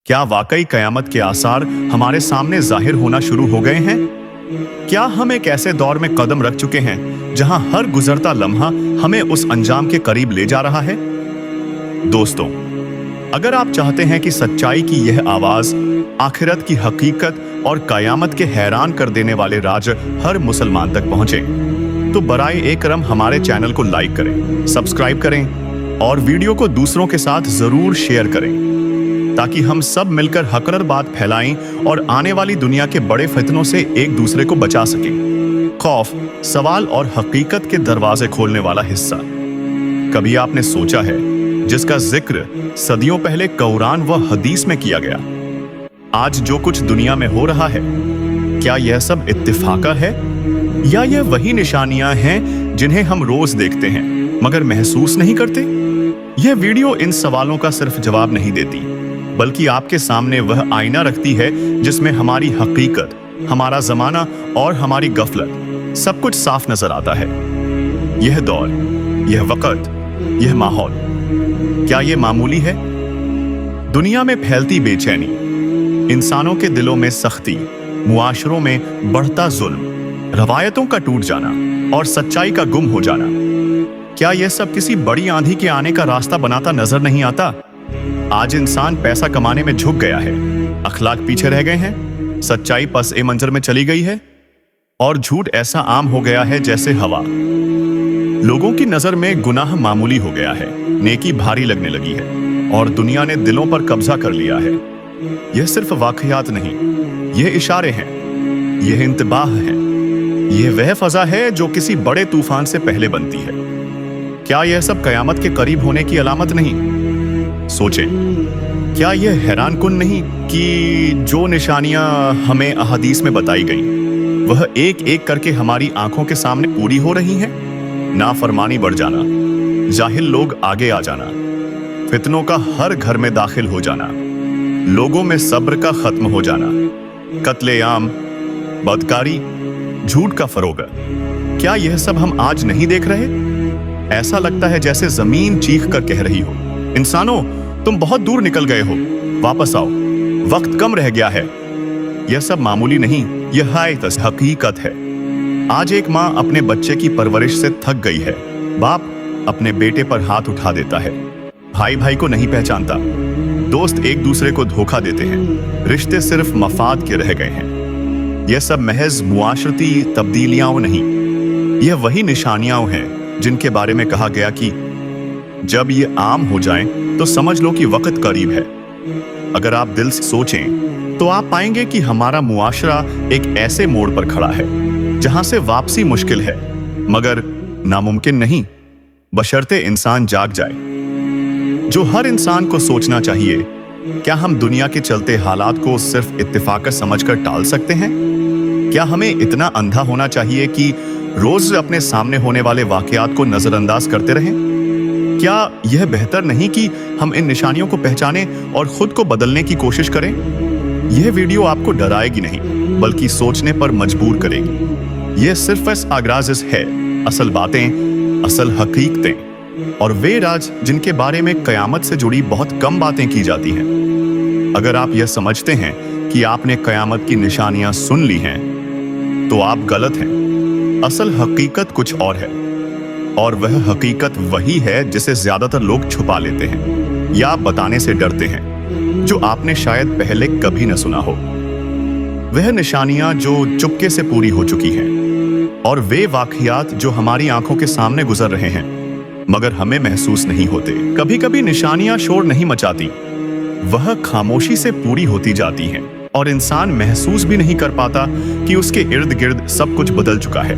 क्या वाकई कयामत के आसार हमारे सामने जाहिर होना शुरू हो गए हैं? क्या हम एक ऐसे दौर में कदम रख चुके हैं जहां हर गुजरता लम्हा हमें उस अंजाम के करीब ले जा रहा है? दोस्तों, अगर आप चाहते हैं कि सच्चाई की यह आवाज, आखिरत की हकीकत और कयामत के हैरान कर देने वाले राज हर मुसलमान तक पहुंचे, तो बराए एकरम हमारे चैनल को लाइक करें, सब्सक्राइब करें और वीडियो को दूसरों के साथ जरूर शेयर करें, ताकि हम सब मिलकर हकरत बात फैलाएं और आने वाली दुनिया के बड़े फितनों से एक दूसरे को बचा सकें। खौफ, सवाल और हकीकत के दरवाजे खोलने वाला हिस्सा। कभी आपने सोचा है जिसका जिक्र सदियों पहले कुरान व हदीस में किया गया, आज जो कुछ दुनिया में हो रहा है, क्या यह सब इत्तिफाका है या यह वही निशानियां हैं जिन्हें हम रोज देखते हैं मगर महसूस नहीं करते? यह वीडियो इन सवालों का सिर्फ जवाब नहीं देती, बल्कि आपके सामने वह आईना रखती है जिसमें हमारी हकीकत, हमारा जमाना और हमारी गफलत सब कुछ साफ नजर आता है। यह दौर, यह वक्त, यह माहौल, क्या यह मामूली है? दुनिया में फैलती बेचैनी, इंसानों के दिलों में सख्ती, मुआशरों में बढ़ता जुल्म, रवायतों का टूट जाना और सच्चाई का गुम हो जाना, क्या यह सब किसी बड़ी आंधी के आने का रास्ता बनाता नजर नहीं आता? आज इंसान पैसा कमाने में झुक गया है, अखलाक पीछे रह गए हैं, सच्चाई पस ए मंजर में चली गई है और झूठ ऐसा आम हो गया है जैसे हवा। लोगों की नजर में गुनाह मामूली हो गया है, नेकी भारी लगने लगी है और दुनिया ने दिलों पर कब्जा कर लिया है। यह सिर्फ वाकयात नहीं, यह इशारे हैं, यह इंतबाह है, यह वह फजा है जो किसी बड़े तूफान से पहले बनती है। क्या यह सब कयामत के करीब होने की अलामत नहीं? सोचें, क्या यह हैरान कुन नहीं कि जो निशानियां हमें अहादीस में बताई गईं, वह एक एक करके हमारी आंखों के सामने पूरी हो रही हैं? नाफरमानी बढ़ जाना, जाहिल लोग आगे आ जाना, फितनों का हर घर में दाखिल हो जाना, लोगों में सब्र का खत्म हो जाना, कत्लेआम, बदकारी, झूठ का फरोग, क्या यह सब हम आज नहीं देख रहे? ऐसा लगता है जैसे जमीन चीख कर कह रही हो, इंसानों, तुम बहुत दूर निकल गए हो, वापस आओ, वक्त कम रह गया है। यह सब मामूली नहीं, यह हकीकत है। आज एक माँ अपने बच्चे की परवरिश से थक गई है, बाप अपने बेटे पर हाथ उठा देता है, भाई भाई को नहीं पहचानता, दोस्त एक दूसरे को धोखा देते हैं, रिश्ते सिर्फ मफाद के रह गए हैं। यह सब महज मुआशरती तब्दीलियां नहीं, यह वही निशानियां हैं जिनके बारे में कहा गया कि जब ये आम हो जाएं, तो समझ लो कि वक्त करीब है। अगर आप दिल से सोचें तो आप पाएंगे कि हमारा मुआशरा एक ऐसे मोड़ पर खड़ा है जहां से वापसी मुश्किल है मगर नामुमकिन नहीं, बशर्ते इंसान जाग जाए। जो हर इंसान को सोचना चाहिए, क्या हम दुनिया के चलते हालात को सिर्फ इत्तेफाक समझकर टाल सकते हैं? क्या हमें इतना अंधा होना चाहिए कि रोज अपने सामने होने वाले वाकयात को नजरअंदाज करते रहें? क्या यह बेहतर नहीं कि हम इन निशानियों को पहचानें और खुद को बदलने की कोशिश करें? यह वीडियो आपको डराएगी नहीं, बल्कि सोचने पर मजबूर करेगी। यह सिर्फ आगाज़ है, असल बातें, असल हकीकतें और वे राज जिनके बारे में कयामत से जुड़ी बहुत कम बातें की जाती हैं। अगर आप यह समझते हैं कि आपने कयामत की निशानियां सुन ली हैं, तो आप गलत हैं। असल हकीकत कुछ और है, और वह हकीकत वही है जिसे ज्यादातर लोग छुपा लेते हैं या बताने से डरते हैं, जो आपने शायद पहले कभी न सुना हो। वह निशानियां जो चुपके से पूरी हो चुकी हैं और वे वाकयात जो हमारी आंखों के सामने गुजर रहे हैं मगर हमें महसूस नहीं होते। कभी कभी निशानियां शोर नहीं मचाती, वह खामोशी से पूरी होती जाती हैं और इंसान महसूस भी नहीं कर पाता कि उसके इर्द गिर्द सब कुछ बदल चुका है।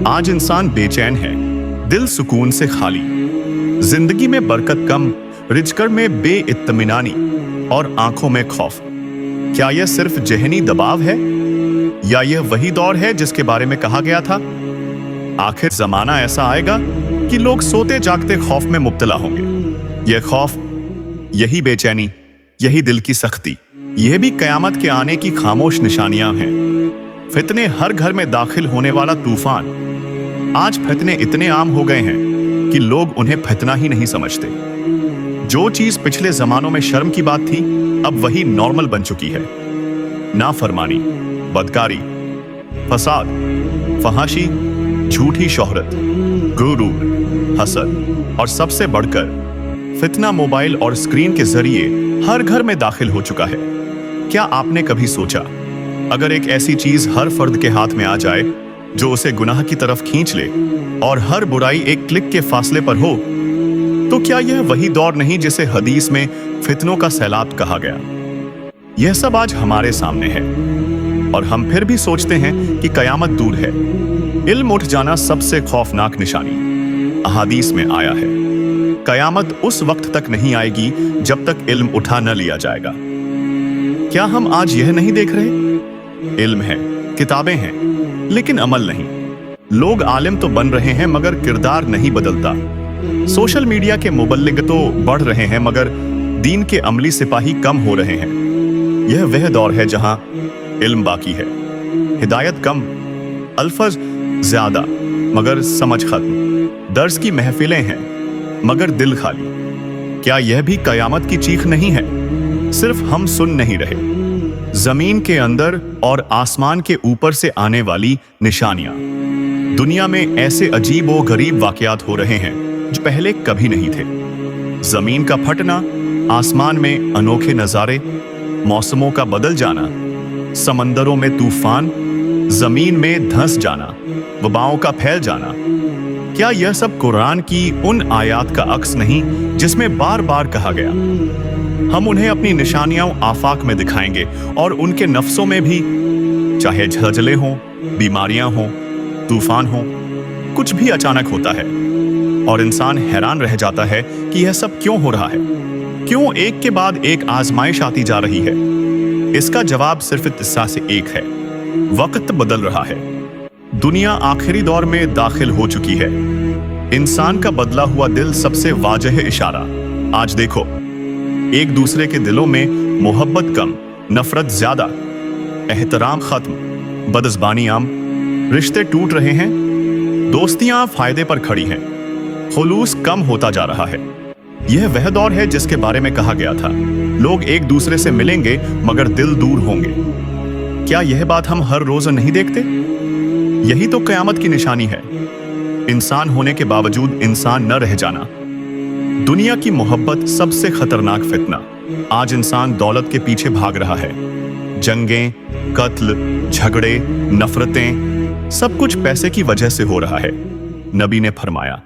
आज इंसान बेचैन है, दिल सुकून से खाली, जिंदगी में बरकत कम, रिज़्क़ में बेइत्मीनानी और आंखों में खौफ। क्या यह सिर्फ ज़हनी दबाव है या यह वही दौर है जिसके बारे में कहा गया था? आखिर जमाना ऐसा आएगा कि लोग सोते जागते खौफ में मुब्तला होंगे। यह खौफ, यही बेचैनी, यही दिल की सख्ती, यह भी कयामत के आने की खामोश निशानियां हैं। फितने हर घर में दाखिल होने वाला तूफान। आज फितने इतने आम हो गए हैं कि लोग उन्हें फितना ही नहीं समझते। जो चीज पिछले जमानों में शर्म की बात थी, अब वही नॉर्मल बन चुकी है। नाफरमानी, बदकारी, फसाद, फहाशी, झूठी शोहरत, गुरूर, हसद और सबसे बढ़कर फितना मोबाइल और स्क्रीन के जरिए हर घर में दाखिल हो चुका है। क्या आपने कभी सोचा, अगर एक ऐसी चीज हर फर्द के हाथ में आ जाए जो उसे गुनाह की तरफ खींच ले और हर बुराई एक क्लिक के फासले पर हो, तो क्या यह वही दौर नहीं जिसे हदीस में फितनों का सैलाब कहा गया? यह सब आज हमारे सामने है और हम फिर भी सोचते हैं कि कयामत दूर है। इल्म उठ जाना सबसे खौफनाक निशानी अहादीस में आया है। कयामत उस वक्त तक नहीं आएगी जब तक इल्म उठा न लिया जाएगा। क्या हम आज यह नहीं देख रहे? इल्म है, किताबें हैं, लेकिन अमल नहीं। लोग आलिम तो बन रहे हैं मगर किरदार नहीं बदलता। सोशल मीडिया के मुबल्लिग तो बढ़ रहे हैं मगर दीन के अमली सिपाही कम हो रहे हैं। यह वह दौर है जहां इल्म बाकी है, हिदायत कम, अल्फज ज्यादा मगर समझ खत्म, दर्स की महफिलें हैं मगर दिल खाली। क्या यह भी कयामत की चीख नहीं है? सिर्फ हम सुन नहीं रहे। जमीन के अंदर और आसमान के ऊपर से आने वाली निशानियां। दुनिया में ऐसे अजीब व गरीब वाकयात हो रहे हैं जो पहले कभी नहीं थे। जमीन का फटना, आसमान में अनोखे नजारे, मौसमों का बदल जाना, समंदरों में तूफान, जमीन में धंस जाना, वबाओं का फैल जाना। क्या यह सब कुरान की उन आयात का अक्स नहीं जिसमें बार बार कहा गया, हम उन्हें अपनी निशानियां आफाक में दिखाएंगे और उनके नफ्सों में भी, चाहे झलझले हों, बीमारियां हों, तूफान हों, कुछ भी अचानक होता है और इंसान हैरान रह जाता है कि यह सब क्यों हो रहा है, क्यों एक के बाद एक आजमाइश आती जा रही है। इसका जवाब सिर्फ इत्तिसा से एक है, वक्त बदल रहा है। दुनिया आखिरी दौर में दाखिल हो चुकी है। इंसान का बदला हुआ दिल सबसे वाजह इशारा। आज देखो, एक दूसरे के दिलों में मोहब्बत कम, नफरत ज्यादा, एहतराम खत्म, बदज़बानी आम, रिश्ते टूट रहे हैं, दोस्तियां फायदे पर खड़ी हैं, खुलूस कम होता जा रहा है। यह वह दौर है जिसके बारे में कहा गया था, लोग एक दूसरे से मिलेंगे मगर दिल दूर होंगे। क्या यह बात हम हर रोज नहीं देखते? यही तो कयामत की निशानी है, इंसान होने के बावजूद इंसान न रह जाना। दुनिया की मोहब्बत सबसे खतरनाक फितना। आज इंसान दौलत के पीछे भाग रहा है। जंगें, कत्ल, झगड़े, नफरतें, सब कुछ पैसे की वजह से हो रहा है। नबी ने फरमाया,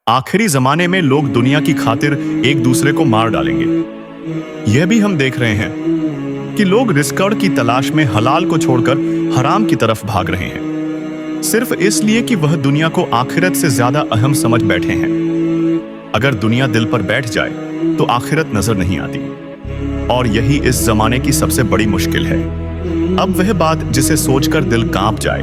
आखिरी जमाने में लोग दुनिया की खातिर एक दूसरे को मार डालेंगे। यह भी हम देख रहे हैं कि लोग रिस्क की तलाश में हलाल को छोड़कर हराम की तरफ भाग रहे हैं, सिर्फ इसलिए कि वह दुनिया को आखिरत से ज्यादा अहम समझ बैठे हैं। अगर दुनिया दिल पर बैठ जाए तो आखिरत नजर नहीं आती, और यही इस जमाने की सबसे बड़ी मुश्किल है। अब वह बात जिसे सोचकर दिल कांप जाए।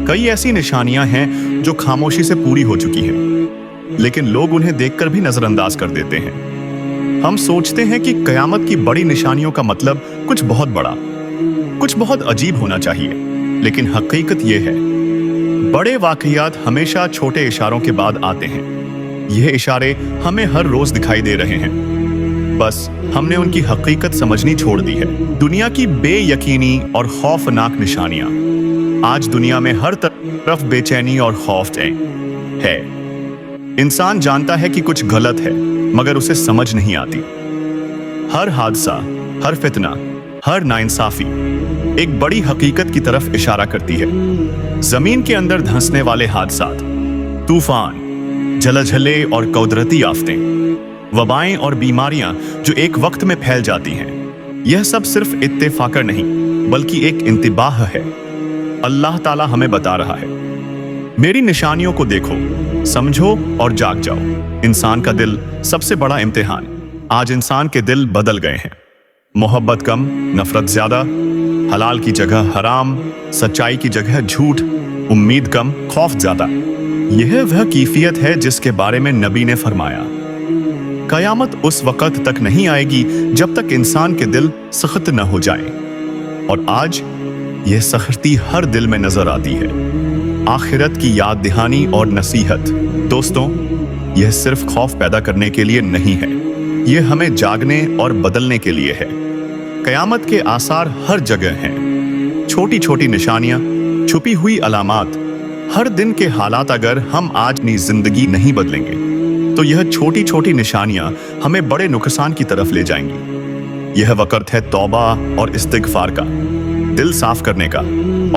कई ऐसी निशानियां हैं जो खामोशी से पूरी हो चुकी हैं, लेकिन लोग उन्हें देखकर भी नजरअंदाज कर देते हैं। हम सोचते हैं कि कयामत की बड़ी निशानियों का मतलब कुछ बहुत बड़ा, कुछ बहुत अजीब होना चाहिए, लेकिन हकीकत यह है, बड़े वाकयात हमेशा छोटे इशारों के बाद आते हैं। यह इशारे हमें हर रोज दिखाई दे रहे हैं, बस हमने उनकी हकीकत समझनी छोड़ दी है। दुनिया की बेयकीनी और खौफनाक निशानियां। आज दुनिया में हर तरफ बेचैनी और खौफ है। इंसान जानता है कि कुछ गलत है मगर उसे समझ नहीं आती। हर हादसा, हर फितना, हर नाइंसाफी एक बड़ी हकीकत की तरफ इशारा करती है। जमीन के अंदर धंसने वाले हादसात, तूफान, जलझले और कुदरती आफतें, वबाएं और बीमारियां जो एक वक्त में फैल जाती हैं, यह सब सिर्फ इत्तेफाकर नहीं बल्कि एक इंतिबाह है। अल्लाह ताला हमें बता रहा है, मेरी निशानियों को देखो, समझो और जाग जाओ। इंसान का दिल सबसे बड़ा इम्तिहान। आज इंसान के दिल बदल गए हैं। मोहब्बत कम, नफरत ज्यादा, हलाल की जगह हराम, सच्चाई की जगह झूठ, उम्मीद कम, खौफ ज्यादा। यह वह कैफियत है जिसके बारे में नबी ने फरमाया, कयामत उस वक्त तक नहीं आएगी जब तक इंसान के दिल सख्त न हो जाए। और आज यह सख्ती हर दिल में नजर आती है। आखिरत की याद दहानी और नसीहत। दोस्तों, यह सिर्फ खौफ पैदा करने के लिए नहीं है, यह हमें जागने और बदलने के लिए है। कयामत के आसार हर जगह हैं। छोटी छोटी निशानियां, छुपी हुई अलामात, हर दिन के हालात। अगर हम आज अपनी जिंदगी नहीं बदलेंगे तो यह छोटी छोटी निशानियां हमें बड़े नुकसान की तरफ ले जाएंगी। यह वक्त है तौबा और इस्तिगफार का, दिल साफ करने का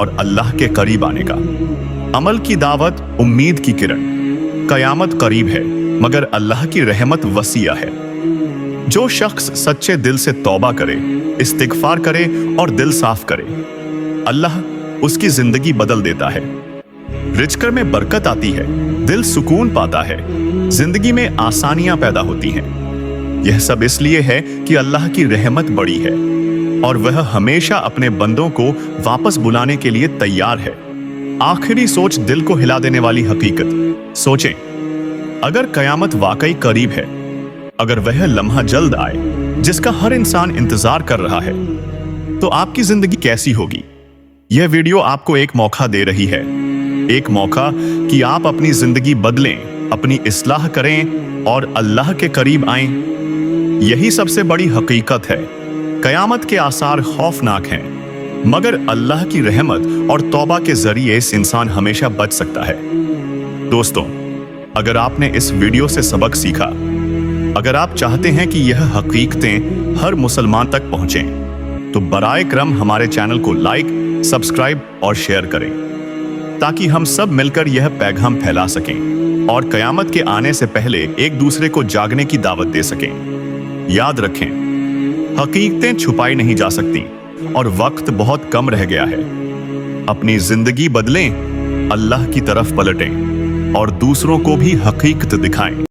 और अल्लाह के करीब आने का। अमल की दावत, उम्मीद की किरण। कयामत करीब है मगर अल्लाह की रहमत वसीया है। जो शख्स सच्चे दिल से तौबा करे, इस्तिगफार करे और दिल साफ करे, अल्लाह उसकी जिंदगी बदल देता है। रिज़्क़ में बरकत आती है, दिल सुकून पाता है, जिंदगी में आसानियां पैदा होती हैं। यह सब इसलिए है कि अल्लाह की रहमत बड़ी है और वह हमेशा अपने बंदों को वापस बुलाने के लिए तैयार है। आखिरी सोच, दिल को हिला देने वाली हकीकत। सोचें, अगर कयामत वाकई करीब है, अगर वह लम्हा जल्द आए जिसका हर इंसान इंतजार कर रहा है, तो आपकी जिंदगी कैसी होगी? यह वीडियो आपको एक मौका दे रही है, एक मौका कि आप अपनी जिंदगी बदलें, अपनी इस्लाह करें और अल्लाह के करीब आएं। यही सबसे बड़ी हकीकत है। कयामत के आसार खौफनाक हैं, मगर अल्लाह की रहमत और तौबा के जरिए इस इंसान हमेशा बच सकता है। दोस्तों, अगर आपने इस वीडियो से सबक सीखा, अगर आप चाहते हैं कि यह हकीकतें हर मुसलमान तक पहुंचें, तो बराए करम हमारे चैनल को लाइक, सब्सक्राइब और शेयर करें, ताकि हम सब मिलकर यह पैगाम फैला सकें और कयामत के आने से पहले एक दूसरे को जागने की दावत दे सकें। याद रखें, हकीकतें छुपाई नहीं जा सकती और वक्त बहुत कम रह गया है। अपनी जिंदगी बदलें, अल्लाह की तरफ पलटें और दूसरों को भी हकीकत दिखाएं।